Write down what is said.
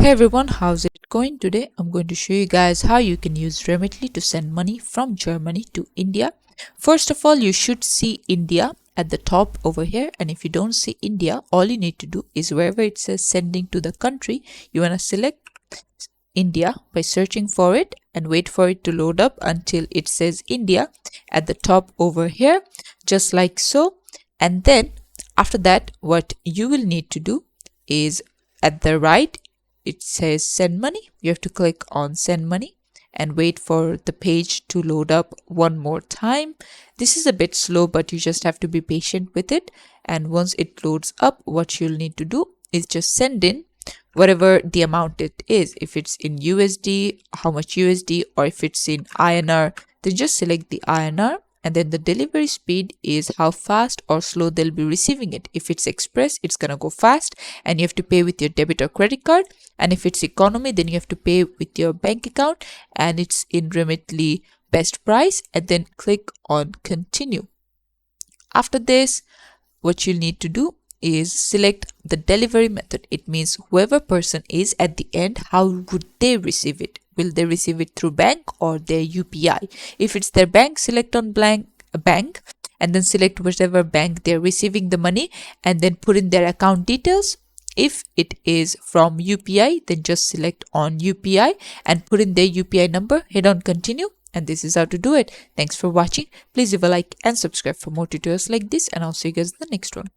Hey everyone, how's it going today? I'm going to show you guys how you can use Remitly to send money from Germany to India. First of all, you should see India at the top over here, and if you don't see India, all you need to do is wherever it says sending to the country, you want to select India by searching for it and wait for it to load up until it says India at the top over here, just like so. And then after that, what you will need to do is at the right it says send money. You have to click on send money and wait for the page to load up one more time. This is a bit slow, but you just have to be patient with it. And once it loads up, what you'll need to do is just send in whatever the amount it is. If it's in USD, how much USD, or if it's in INR, then just select the INR. And then the delivery speed is how fast or slow they'll be receiving it. If it's express, it's gonna go fast and you have to pay with your debit or credit card. And if it's economy, then you have to pay with your bank account and it's in Remitly best price, and then click on continue. After this, what you'll need to do is select the delivery method. It means whoever person is at the end, how would they receive it? Will they receive it through bank or their UPI? If it's their bank, select on bank and then select whichever bank they're receiving the money and then put in their account details. If it is from UPI, then just select on UPI and put in their UPI number, hit on continue, and this is how to do it. Thanks for watching. Please leave a like and subscribe for more tutorials like this, and I'll see you guys in the next one.